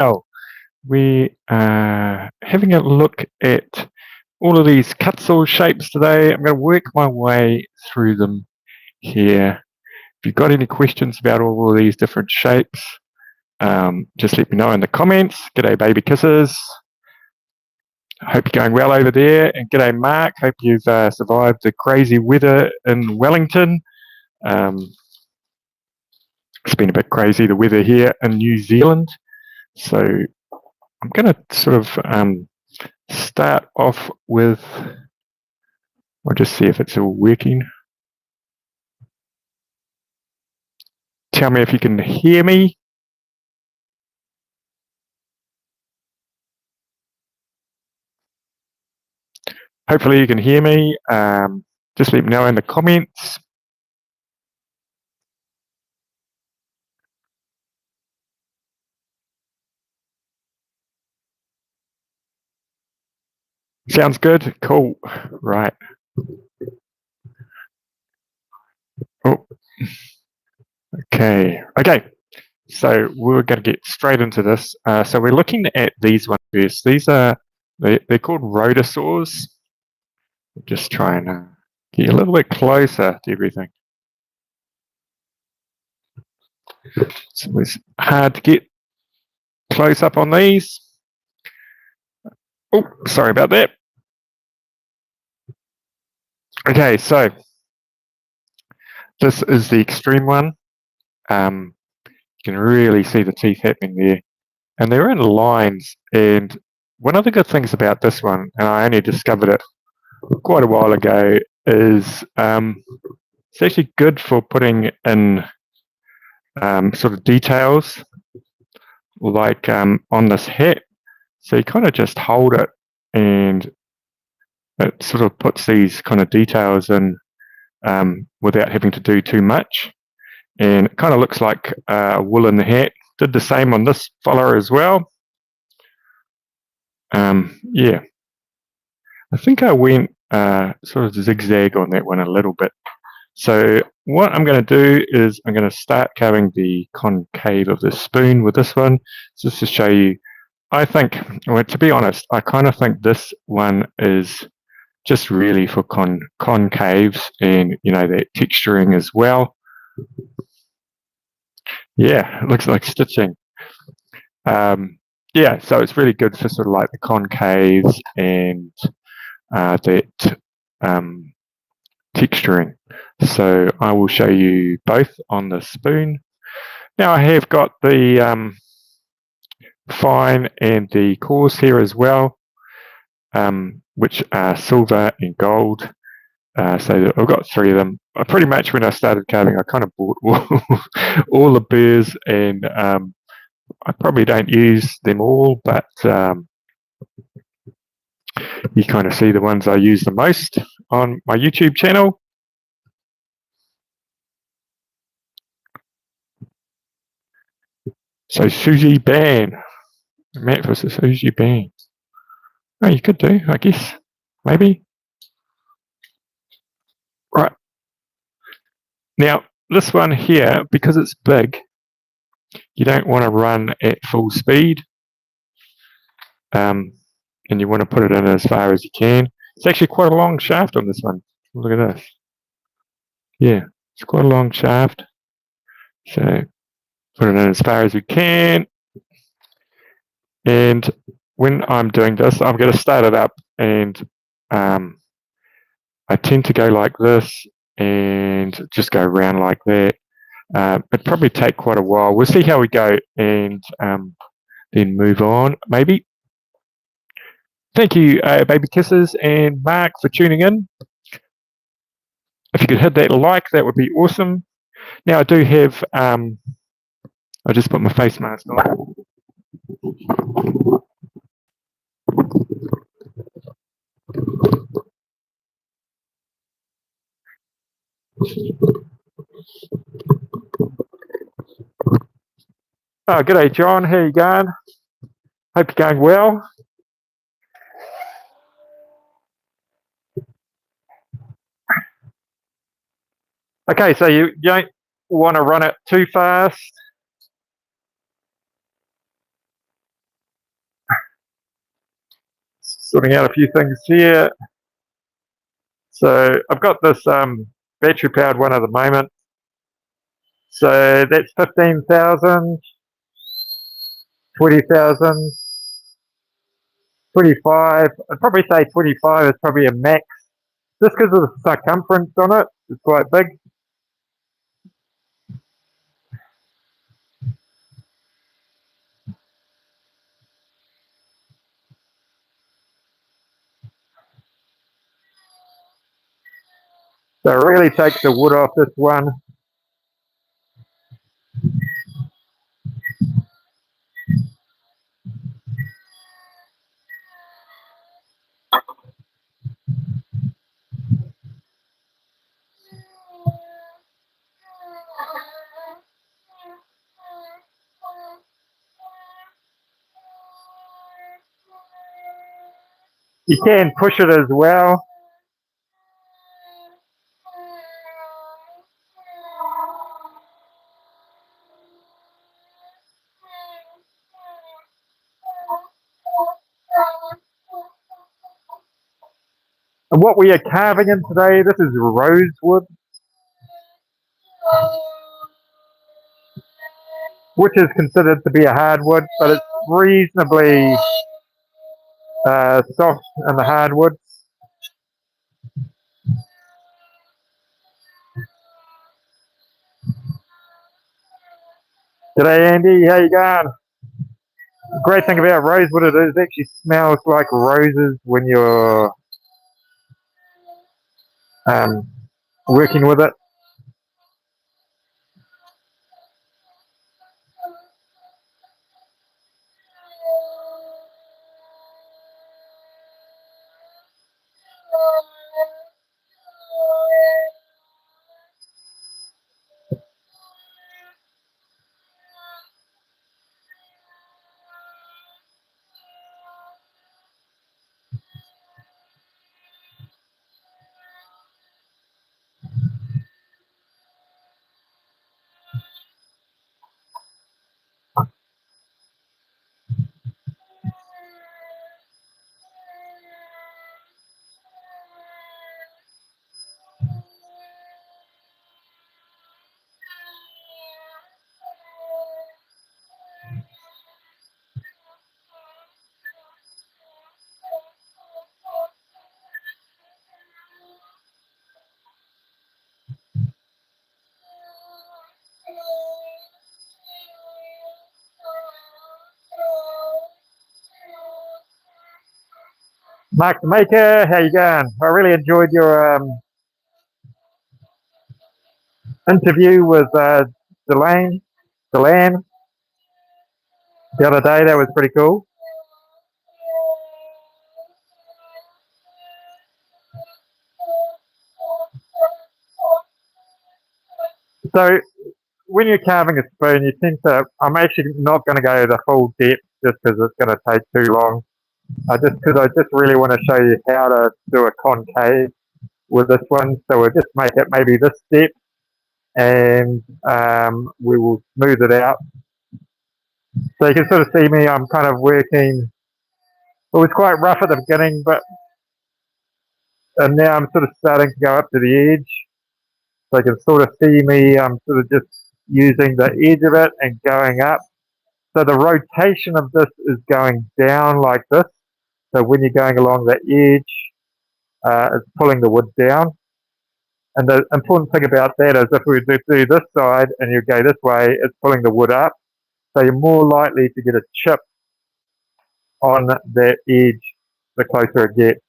Oh, we are having a look at all of these Kutzall shapes today. I'm going to work my way through them here. If you've got any questions about all of these different shapes, just let me know in the comments. G'day, baby kisses. I hope you're going well over there. And g'day, Mark. Hope you've survived the crazy weather in Wellington. It's been a bit crazy, the weather here in New Zealand. So I'm going to sort of start off with, I'll just see if it's all working. Tell me if you can hear me. Hopefully you can hear me. Just let me know in the comments. Sounds good? Cool. Right. Oh. Okay. So we're going to get straight into this. So we're looking at these ones first. These are, they're called rotosaurs. Just try and get a little bit closer to everything. So it's hard to get close up on these. Oh, sorry about that. Okay, so this is the extreme one. You can really see the teeth happening there. And they're in lines. And one of the good things about this one, and I only discovered it quite a while ago, is it's actually good for putting in sort of details like on this hat. So you kind of just hold it and it sort of puts these kind of details in without having to do too much. And it kind of looks like a wool in the hat. Did the same on this fella as well. Yeah, I think I went sort of zigzag on that one a little bit. So what I'm going to do is I'm going to start carving the concave of the spoon with this one, just to show you. I think, well, to be honest, I kind of think this one is just really for concaves and, you know, that texturing as well. Yeah, it looks like stitching. Yeah, so it's really good for sort of like the concaves and that texturing. So I will show you both on the spoon. Now I have got the fine and the coarse here as well, which are silver and gold. So I've got three of them. Pretty much when I started carving, I kind of bought all the burrs, and I probably don't use them all, but you kind of see the ones I use the most on my YouTube channel. So Susie Ban. Matt was a Susie Ban. Oh, you could do, I guess. Maybe. Right. Now, this one here, because it's big, you don't want to run at full speed. And you want to put it in as far as you can. It's actually quite a long shaft on this one. Look at this. Yeah, it's quite a long shaft. So put it in as far as we can. And when I'm doing this, I'm going to start it up, and I tend to go like this and just go around like that. It'd probably take quite a while. We'll see how we go, and then move on, maybe. Thank you, baby kisses and Mark, for tuning in. If you could hit that like, that would be awesome. Now I do have, I just put my face mask on. Oh, g'day, John. How you going? Hope you're going well. Okay, so you don't want to run it too fast. Sorting out a few things here. So I've got this battery powered one at the moment. So that's 15,000, 20,000, 25. I'd probably say 25 is probably a max. Just because of the circumference on it, it's quite big. So it really takes the wood off this one. You can push it as well. And what we are carving in today, this is rosewood, which is considered to be a hardwood, but it's reasonably soft in the hardwoods. G'day Andy, how you going? The great thing about rosewood is it actually smells like roses when you're working with it. Mark the Maker, how you going? I really enjoyed your interview with Delaney the other day. That was pretty cool. So when you're carving a spoon, you tend to, I'm actually not going to go the full depth just because it's going to take too long. I just really want to show you how to do a concave with this one. So we'll just make it maybe this step and we will smooth it out. So you can sort of see me, I'm kind of working, it was quite rough at the beginning, and now I'm sort of starting to go up to the edge. So you can sort of see me, I'm sort of just using the edge of it and going up. So the rotation of this is going down like this. So when you're going along the edge, it's pulling the wood down. And the important thing about that is if we do this side and you go this way, it's pulling the wood up. So you're more likely to get a chip on that edge the closer it gets.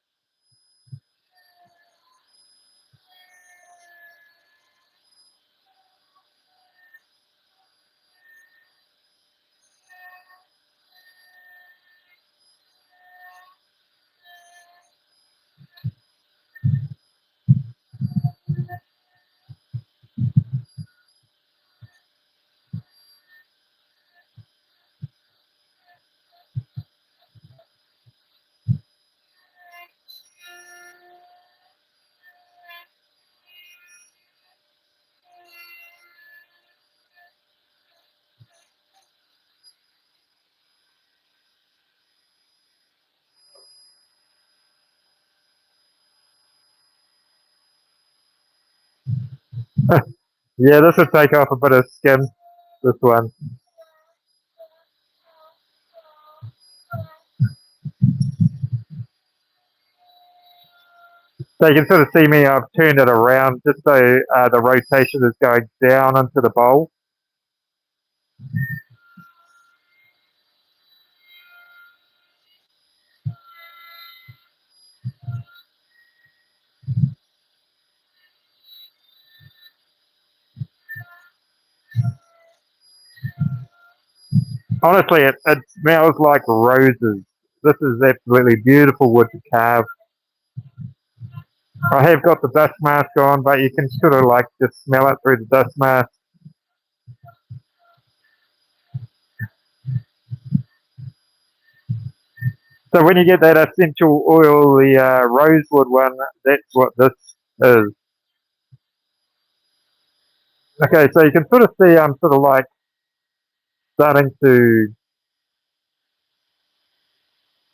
Yeah, this will take off a bit of skim, this one. So you can sort of see me, I've turned it around just so the rotation is going down into the bowl. Honestly, it smells like roses. This is absolutely beautiful wood to carve. I have got the dust mask on, but you can sort of like just smell it through the dust mask. So when you get that essential oil, the rosewood one, that's what this is. Okay, so you can sort of see I'm sort of like starting to.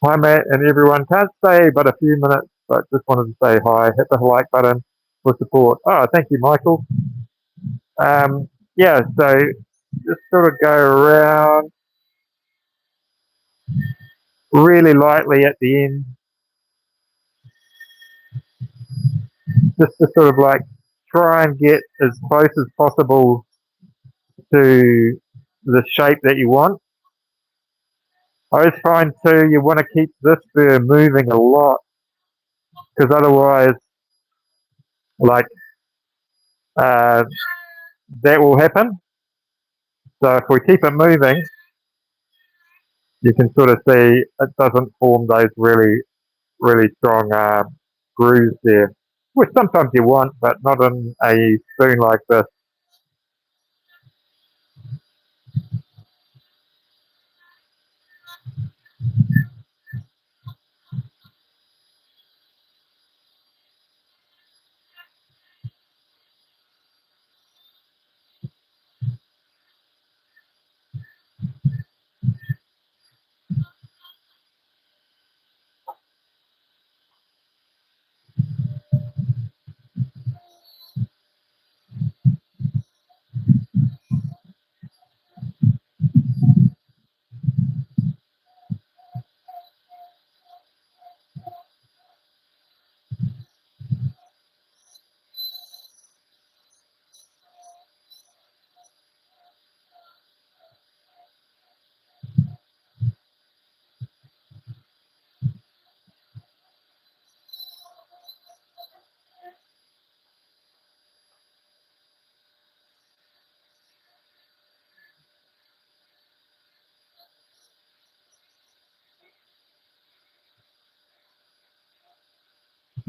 Hi Matt and everyone. Can't stay but a few minutes, but just wanted to say hi. Hit the like button for support. Oh, thank you, Michael. Yeah, so just sort of go around really lightly at the end, just to sort of like try and get as close as possible to the shape that you want. I always find too you want to keep this burr moving a lot because otherwise, like uh, that will happen. So if we keep it moving, you can sort of see it doesn't form those really strong grooves there, which sometimes you want, but not in a spoon like this.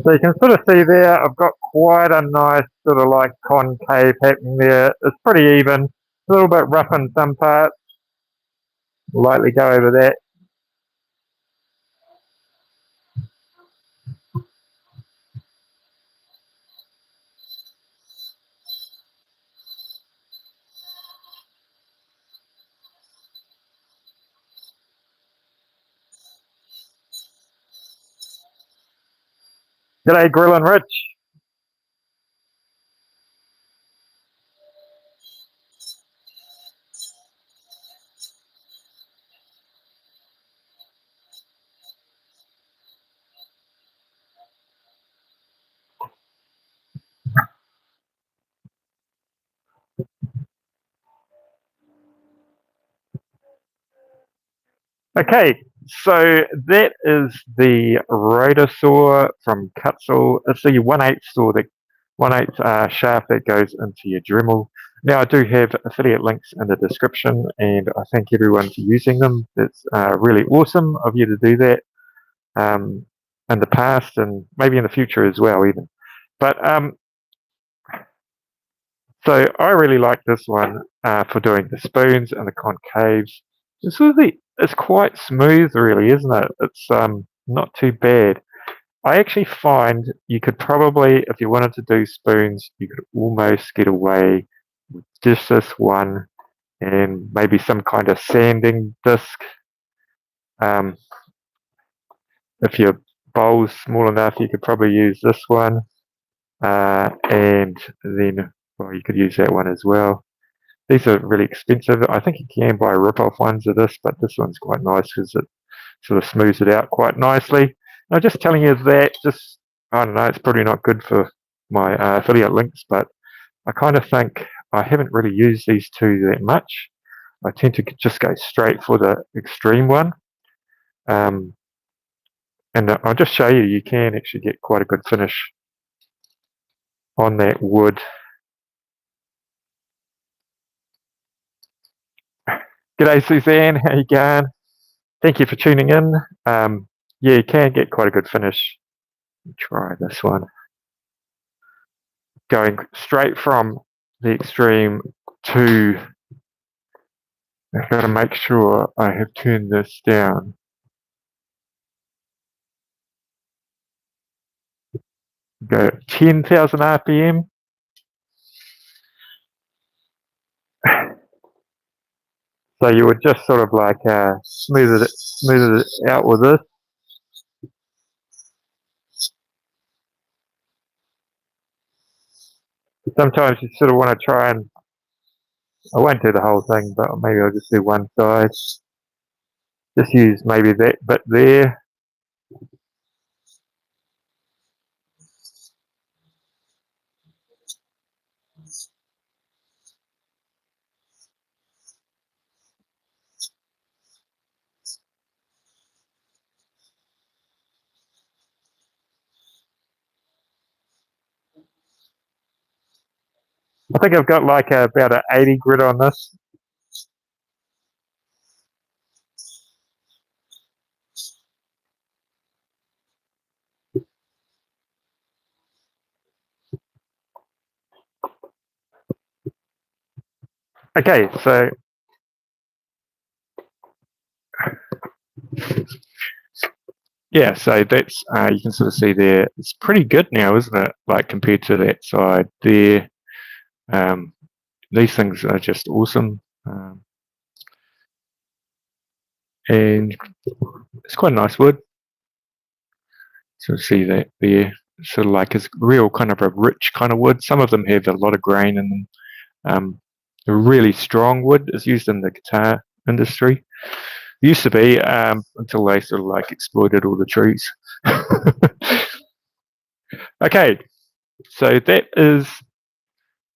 So you can sort of see there, I've got quite a nice sort of like concave happening there. It's pretty even, a little bit rough in some parts. Lightly go over that. G'day, Grill and Rich. Okay, so that is the rotor saw from Kutzall. It's the 1/8 saw, the 1/8 shaft that goes into your Dremel. Now I do have affiliate links in the description, and I thank everyone for using them. It's really awesome of you to do that in the past and maybe in the future as well, even. But so I really like this one for doing the spoons and the concaves. It's quite smooth, really, isn't it? It's not too bad. I actually find you could probably, if you wanted to do spoons, you could almost get away with just this one and maybe some kind of sanding disc. Um, if your bowl's small enough, you could probably use this one and then Well, you could use that one as well. These are really expensive. I think you can buy rip-off ones of this, but this one's quite nice because it sort of smooths it out quite nicely. I'm just telling you that, just, I don't know, it's probably not good for my affiliate links, but I kind of think I haven't really used these two that much. I tend to just go straight for the extreme one. And I'll just show you, you can actually get quite a good finish on that wood. G'day Suzanne, how you going? Thank you for tuning in. Yeah, you can get quite a good finish. Try this one. Going straight from the extreme to, I've got to make sure I have turned this down. Go 10,000 RPM. So you would just sort of like smooth it out with this. Sometimes you sort of want to try and, I won't do the whole thing, but maybe I'll just do one side. Just use maybe that bit there. I think I've got like about an 80 grit on this. Okay, so yeah, so that's you can sort of see there. It's pretty good now, isn't it? Like compared to that side there. These things are just awesome, and it's quite a nice wood. So see that there, sort of like it's real kind of a rich kind of wood. Some of them have a lot of grain in them. A really strong wood is used in the guitar industry. It used to be until they sort of like exploited all the trees. Okay, so that is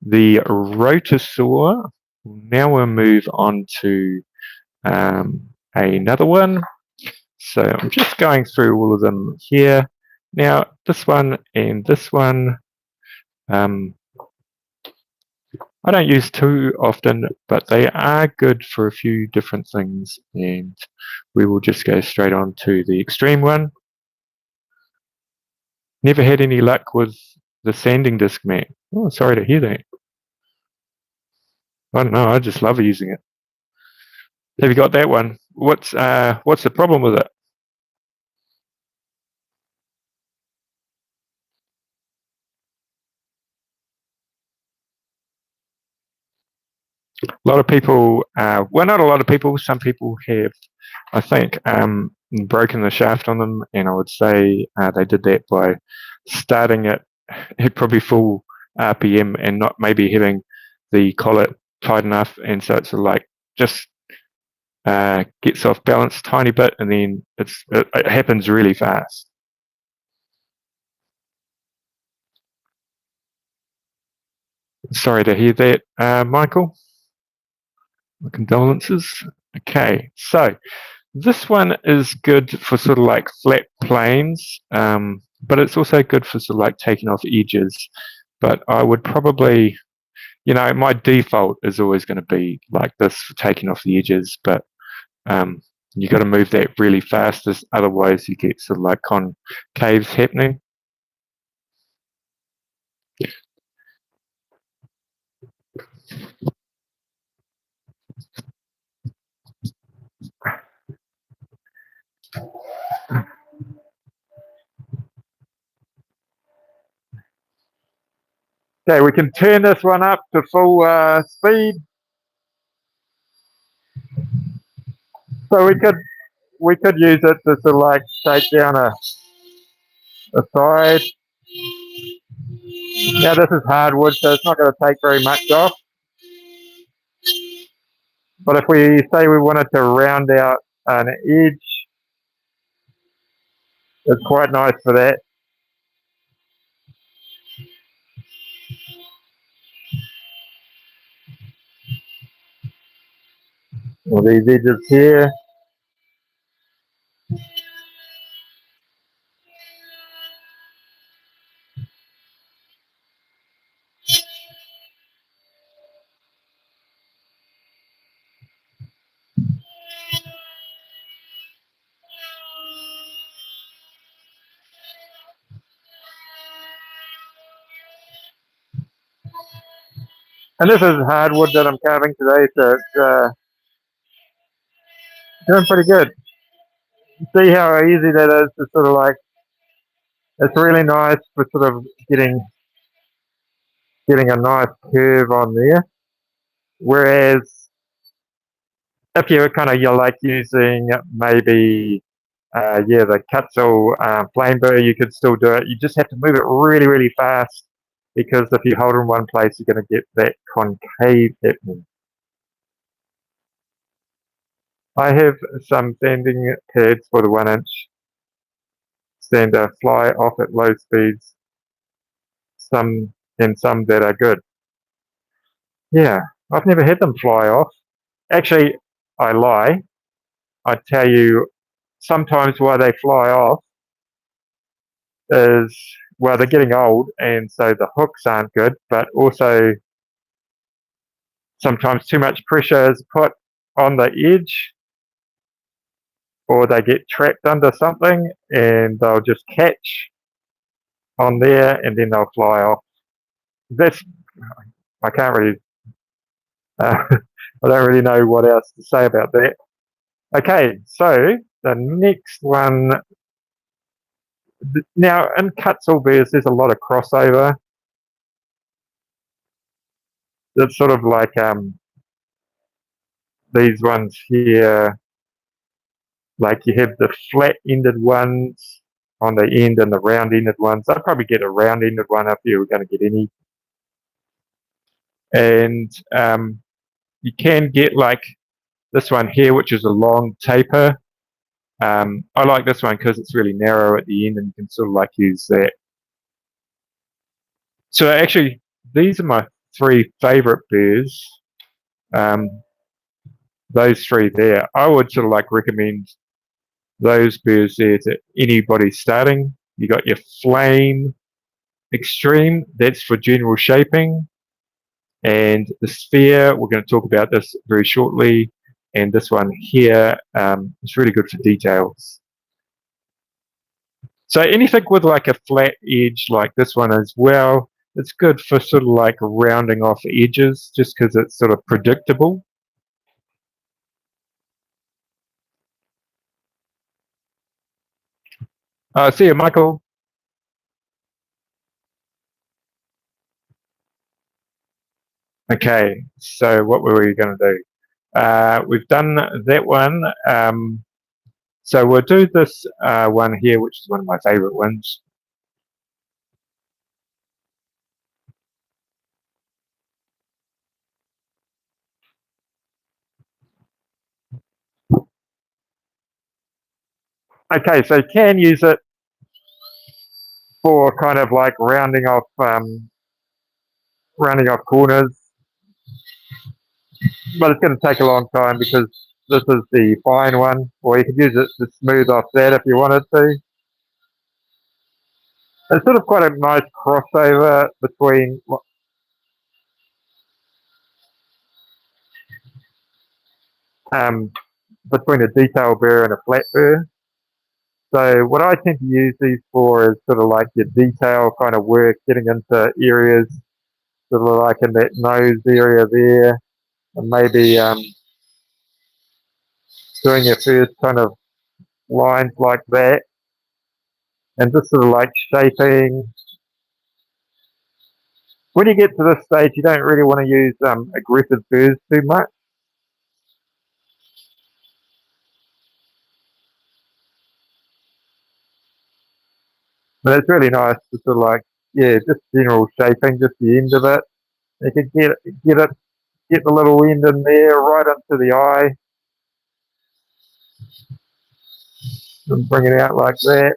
the rotosaur. Now we'll move on to another one. So I'm just going through all of them here. Now this one and this one, I don't use too often, but they are good for a few different things, and we will just go straight on to the extreme one. Never had any luck with the sanding disc, man. Oh, sorry to hear that. I don't know, I just love using it. Have you got that one? What's the problem with it? A lot of people, well, not a lot of people, some people have, I think, broken the shaft on them, and I would say they did that by starting it at probably full RPM and not maybe having the collet tight enough, and so it's like just gets off balance a tiny bit, and then it happens really fast. Sorry to hear that, Michael. My condolences. Okay, so this one is good for sort of like flat planes, but it's also good for sort of like taking off edges. But I would probably, you know, my default is always going to be like this for taking off the edges, but you got to move that really fast, otherwise you get sort of like concaves happening. Okay, we can turn this one up to full speed. So we could use it to sort of like take down a side. Now this is hardwood, so it's not going to take very much off. But if we say we wanted to round out an edge, it's quite nice for that. All these edges here. And this is hardwood that I'm carving today, so it's doing pretty good. See how easy that is to sort of like, it's really nice for sort of getting a nice curve on there. Whereas if you're you're like using maybe the Kutzall flame burr, you could still do it. You just have to move it really, really fast, because if you hold it in one place, you're going to get that concave happening. I have some sanding pads for the 1-inch sander, fly off at low speeds, some that are good. Yeah, I've never had them fly off. Actually, I lie. I tell you, sometimes why they fly off is, well, they're getting old, and so the hooks aren't good, but also sometimes too much pressure is put on the edge, or they get trapped under something and they'll just catch on there and then they'll fly off. That's, I can't really, I don't really know what else to say about that. Okay, so the next one, now in Kutzall burrs, there's a lot of crossover. It's sort of like these ones here, like you have the flat-ended ones on the end and the round-ended ones. I'd probably get a round-ended one if you were going to get any. And you can get like this one here, which is a long taper. I like this one because it's really narrow at the end and you can sort of like use that. So actually, these are my 3 favorite burrs. Those 3 there. I would sort of like recommend those burrs there to anybody starting. You got your Flame Extreme, that's for general shaping. And the sphere, we're going to talk about this very shortly. And this one here is really good for details. So anything with like a flat edge like this one as well, it's good for sort of like rounding off edges, just because it's sort of predictable. See you, Michael. Okay, so what were we going to do? We've done that one. So we'll do this one here, which is one of my favorite ones. Okay, so you can use it for kind of like rounding off corners, but it's going to take a long time because this is the fine one, or you could use it to smooth off that if you wanted to. It's sort of quite a nice crossover between a detail burr and a flat burr. So what I tend to use these for is sort of like your detail kind of work, getting into areas sort of like in that nose area there, and maybe doing your first kind of lines like that, and just sort of like shaping. When you get to this stage, you don't really want to use aggressive burrs too much. But it's really nice to sort of like yeah, just general shaping, just the end of it. You can get the little end in there right into the eye and bring it out like that.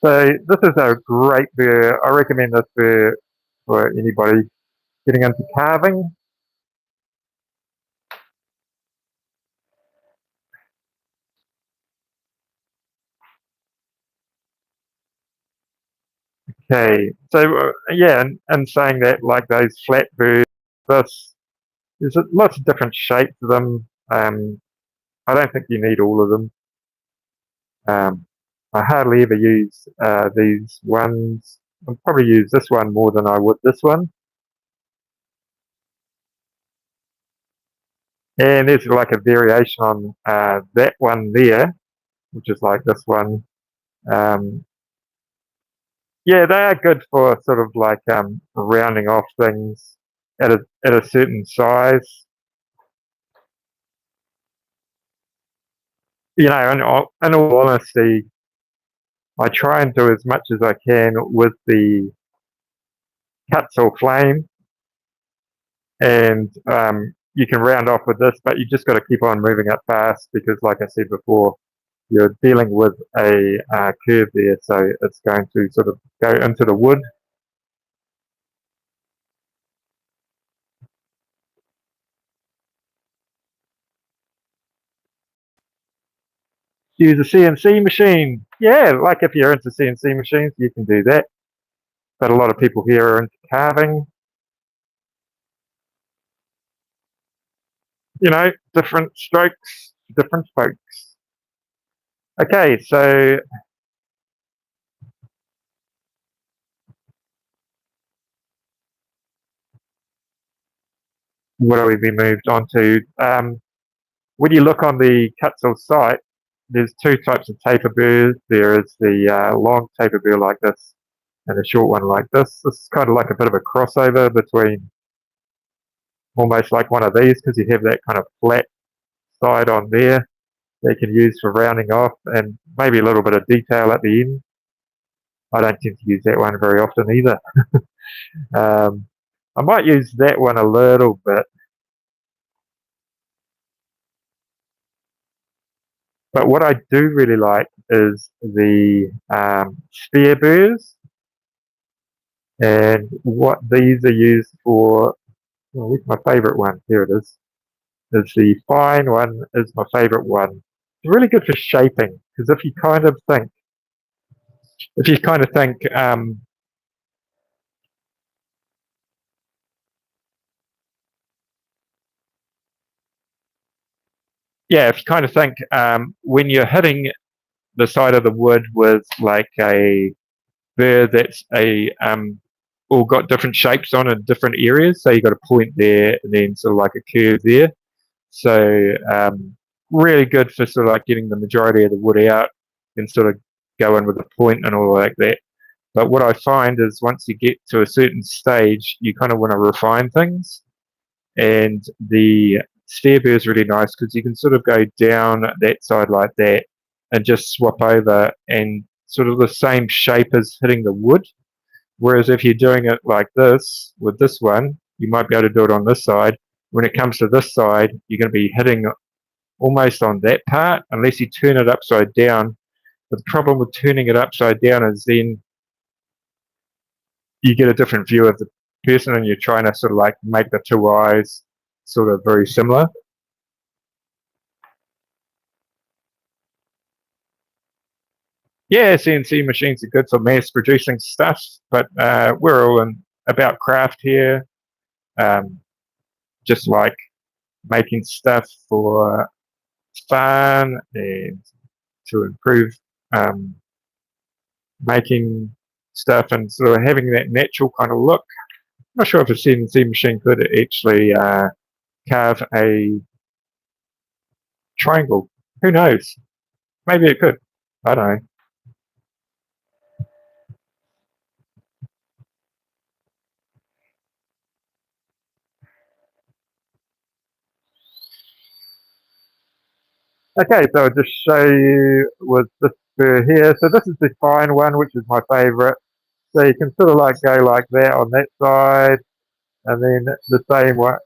So this is a great burr. I recommend this burr for anybody getting into carving. Okay, so yeah, and saying that, like those flat burrs, there's lots of different shapes of them. I don't think you need all of them. I hardly ever use these ones. I'll probably use this one more than I would this one. And there's like a variation on that one there, which is like this one. Um, yeah, they are good for sort of like rounding off things at a certain size. You know, in all honesty, I try and do as much as I can with the Kutzall flame, and you can round off with this, but you just got to keep on moving it fast because, like I said before, you're dealing with a curve there, so it's going to sort of go into the wood. Use a CNC machine. Yeah, like if you're into CNC machines, you can do that. But a lot of people here are into carving. You know, different strokes, different folks. Okay, so what do we be moved on to? When you look on the Kutzall site, there's two types of taper burrs. There is the long taper burr like this and a short one like this. This is kind of like a bit of a crossover between almost like one of these because you have that kind of flat side on there that you can use for rounding off and maybe a little bit of detail at the end. I don't tend to use that one very often either. I might use that one a little bit, but what I do really like is the sphere burrs, and what these are used for. Well, where's my favourite one? Here it is. Is the fine one is my favourite one. It's really good for shaping because if you kind of think, yeah, if you kind of think when you're hitting the side of the wood with like a burr that's all got different shapes on in different areas. So you've got a point there and then sort of like a curve there. So really good for sort of like getting the majority of the wood out and sort of go in with a point and all like that. But what I find is once you get to a certain stage, you kind of want to refine things. And the stair burr is really nice because you can sort of go down that side like that and just swap over and sort of the same shape as hitting the wood. Whereas if you're doing it like this with this one, you might be able to do it on this side. When it comes to this side, you're going to be hitting almost on that part unless you turn it upside down. But the problem with turning it upside down is then you get a different view of the person and you're trying to sort of like make the two eyes sort of very similar. Yeah, CNC machines are good for mass producing stuff, but we're all about craft here, just like making stuff for fun and to improve um, making stuff and sort of having that natural kind of look. I'm not sure if a CNC machine could actually carve a triangle. Who knows? Maybe it could. I don't know. Okay, so I'll just show you with this burr here. So this is the fine one, which is my favourite. So you can sort of like go like that on that side, and then the same one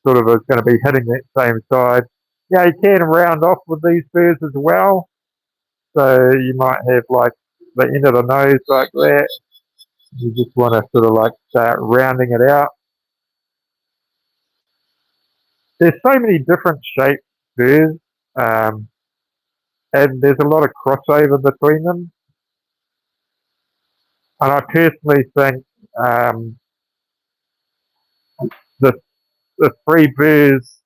sort of is going to be hitting that same side. Yeah, you can round off with these burrs as well. So you might have like the end of the nose like that. You just want to sort of like start rounding it out. There's so many different shaped burrs, and there's a lot of crossover between them. And I personally think the the three burrs,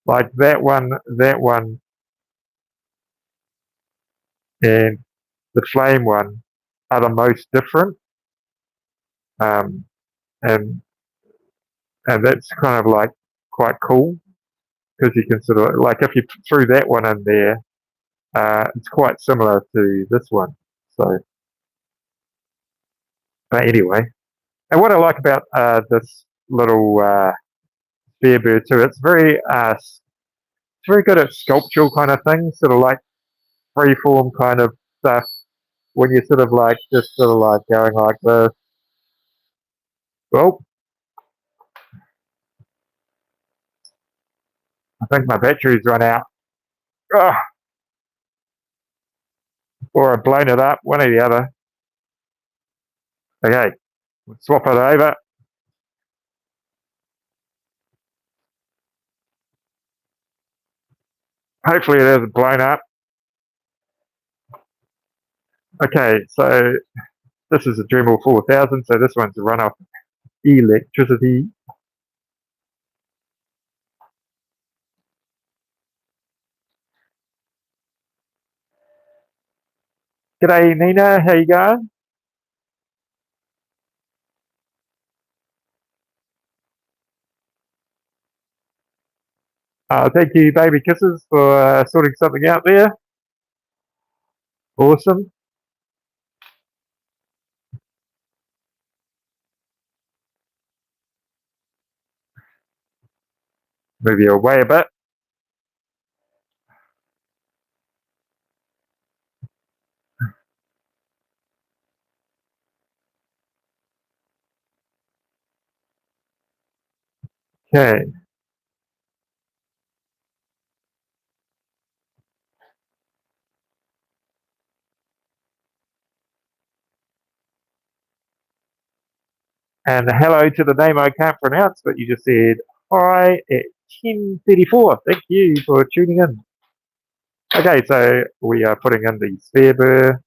like that one, and the flame one, are the most different. Um, and and that's kind of like quite cool because you can sort of like if you threw that one in there, it's quite similar to this one. So, but anyway, and what I like about this little spare bird too, it's very good at sculptural kind of things, sort of like freeform kind of stuff. When you're sort of like just sort of like going like this. Well, I think my battery's run out. Oh, or I've blown it up, one or the other. Okay, swap it over. Hopefully it isn't blown up. Okay, so this is a Dremel 4000, so this one's a run off electricity. G'day Nina, how you going? Thank you, Baby Kisses, for sorting something out there. Awesome. Move you away a bit. Okay. And hello to the name I can't pronounce, but you just said hi at 10:34. Thank you for tuning in. Okay, so we are putting in the spare burr.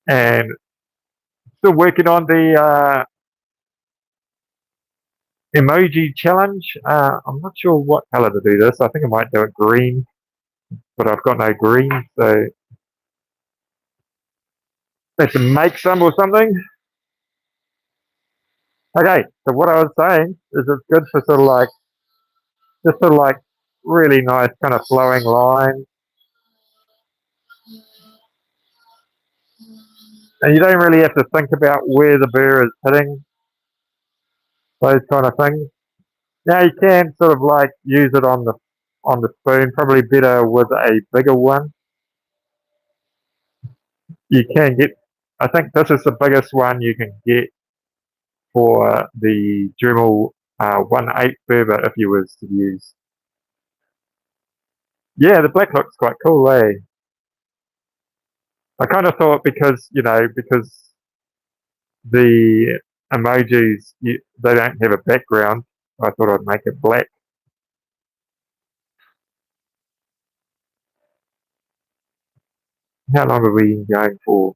And still working on the emoji challenge. I'm not sure what color to do this. I think I might do it green, but I've got no green, so let's make some or something. Okay, so what I was saying is it's good for sort of like, just sort of like really nice kind of flowing lines. And you don't really have to think about where the burr is hitting, those kind of things. Now you can sort of like use it on the spoon, probably better with a bigger one. You can get, I think this is the biggest one you can get for the Dremel 1/8 burr if you was to use. Yeah, the black looks quite cool, eh? I kind of thought because, you know, because the emojis, they don't have a background, I thought I'd make it black. How long have we been going for?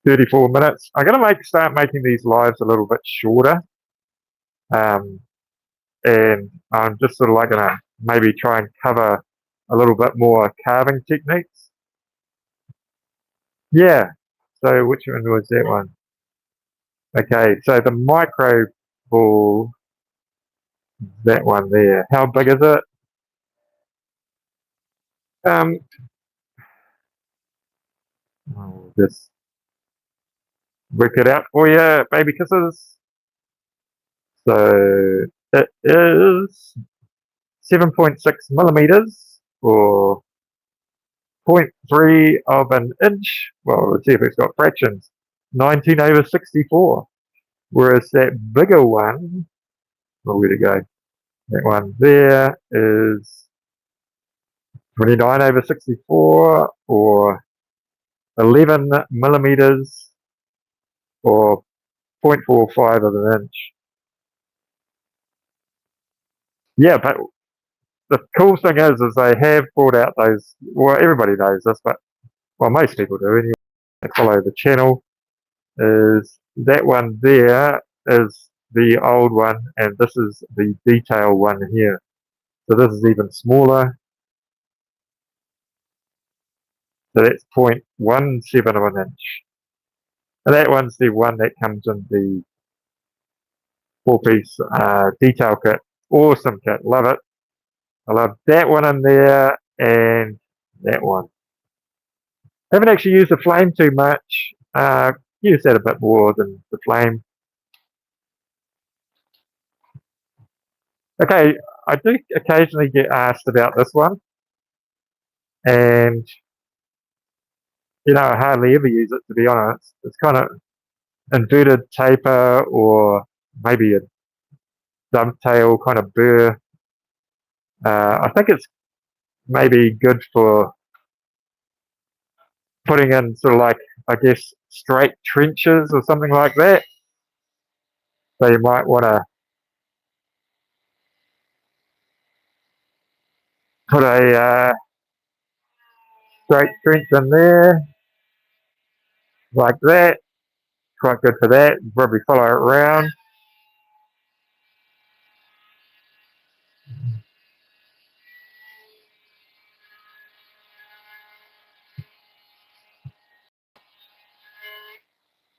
34 minutes. I'm going to start making these lives a little bit shorter. Um, and I'm just sort of like going to maybe try and cover a little bit more carving techniques. Yeah. So which one was that one? Okay, so the micro ball, that one there. How big is it? Um, oh, this. work it out for you, baby kisses. So it is 7.6 millimeters or 0.3 of an inch. Well, let's see if it's got fractions. 19/64. Whereas that bigger one, oh, where'd it go? That one there is 29/64 or 11 millimeters or 0.45 of an inch. Yeah, but the cool thing is they have brought out those, well, everybody knows this, but, well, most people do anyway, they follow the channel, is that one there is the old one, and this is the detail one here. So this is even smaller. So that's 0.17 of an inch. And that one's the one that comes in the 4-piece detail kit. Awesome kit, love it. I love that one in there and that one. Haven't actually used the flame too much. Use that a bit more than the flame. Okay, I do occasionally get asked about this one. And, you know, I hardly ever use it, to be honest. It's kind of inverted taper or maybe a dovetail kind of burr. I think it's maybe good for putting in sort of like, I guess, straight trenches or something like that. So you might want to put a straight trench in there, like that. Quite good for that. Probably follow it around.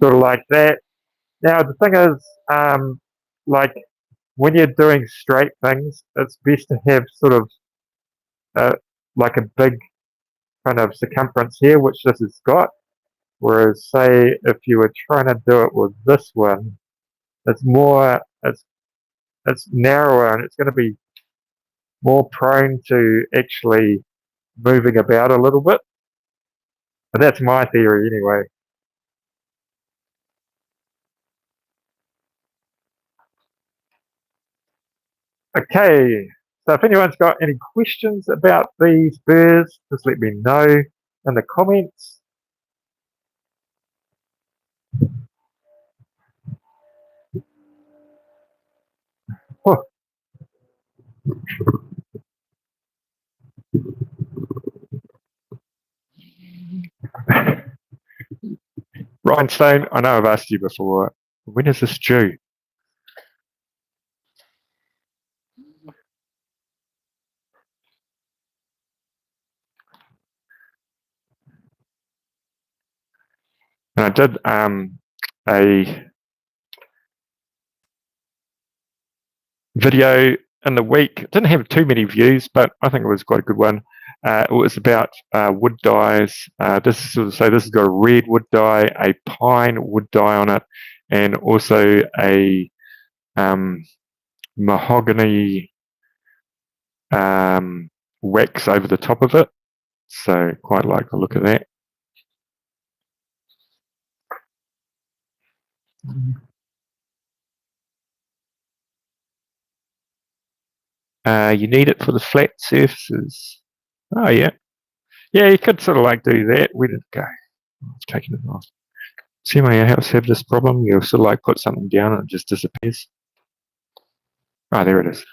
Sort of like that. Now the thing is, like when you're doing straight things, it's best to have sort of like a big kind of circumference here, which this has got. Whereas, say, if you were trying to do it with this one, it's more, it's narrower and it's going to be more prone to actually moving about a little bit. But that's my theory anyway. Okay, so if anyone's got any questions about these burrs, just let me know in the comments. Oh. Rhinestone, I know I've asked you before, when is this due? And I did a video in the week. It didn't have too many views, but I think it was quite a good one. It was about wood dyes. This is sort of, so this has got a red wood dye, a pine wood dye on it, and also a mahogany wax over the top of it. So quite like the look of that. You need it for the flat surfaces. Oh yeah. Yeah, you could sort of like do that. Where did it go? I've taken it off. See my house have this problem? You sort of like put something down and it just disappears. Oh, there it is.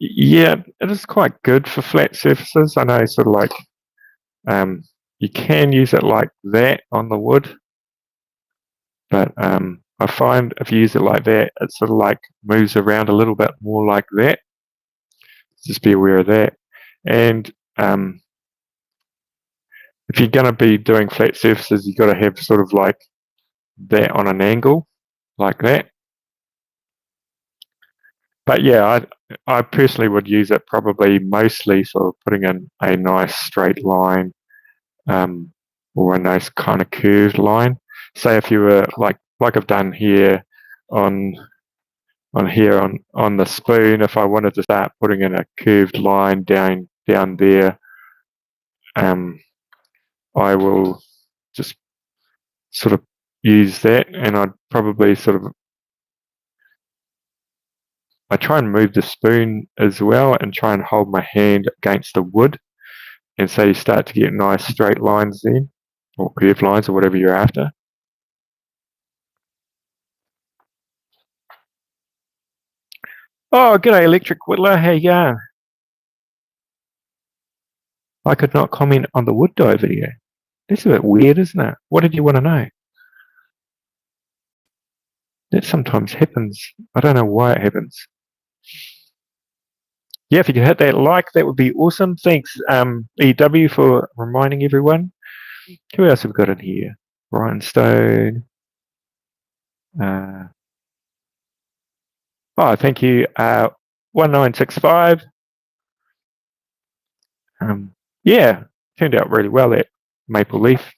Yeah, it is quite good for flat surfaces. I know sort of like you can use it like that on the wood, but I find if you use it like that, it sort of like moves around a little bit more like that. Just be aware of that. And if you're going to be doing flat surfaces, you've got to have sort of like that on an angle, like that. But yeah, I personally would use it probably mostly sort of putting in a nice straight line or a nice kind of curved line. Say if you were like I've done here on the spoon, if I wanted to start putting in a curved line down there, I will just sort of use that, and I'd probably I try and move the spoon as well and try and hold my hand against the wood, and so you start to get nice straight lines then, or curved lines, or whatever you're after. Oh, g'day, Electric Whittler. How you going? I could not comment on the wood dye video. That's a bit weird, isn't it? What did you want to know? That sometimes happens. I don't know why it happens. Yeah, if you could hit that like, that would be awesome. Thanks, EW, for reminding everyone. Who else have we got in here? Ryan Stone. Oh, thank you. 1965. Yeah, turned out really well, that maple leaf.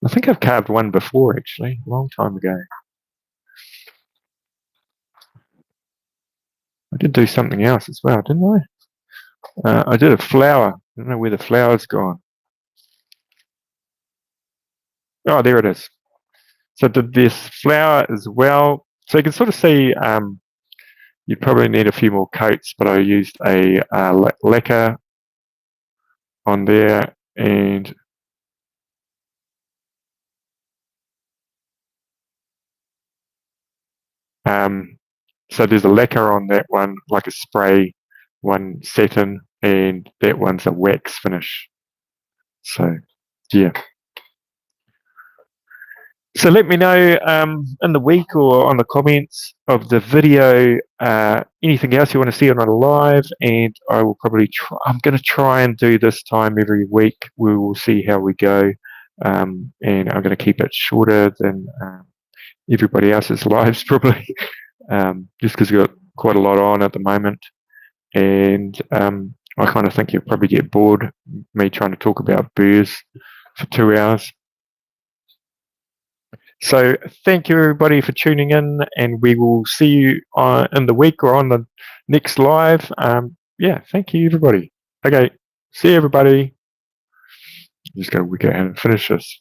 I think I've carved one before, actually, a long time ago. I did do something else as well, didn't I? I did a flower. I don't know where the flower's gone. Oh, there it is. So I did this flower as well. So you can sort of see you probably need a few more coats, but I used a lacquer on there, and so there's a lacquer on that one, like a spray, one satin, and that one's a wax finish. So yeah. So let me know in the week or on the comments of the video anything else you want to see on a live, and I will probably try. I'm going to try and do this time every week. We will see how we go, and I'm going to keep it shorter than everybody else's lives probably, just because we've got quite a lot on at the moment, and I kind of think you'll probably get bored me trying to talk about burs for 2 hours. So thank you everybody for tuning in, and we will see you in the week or on the next live. Yeah, thank you everybody. Okay, see you everybody. I'm just going to work out how to finish this.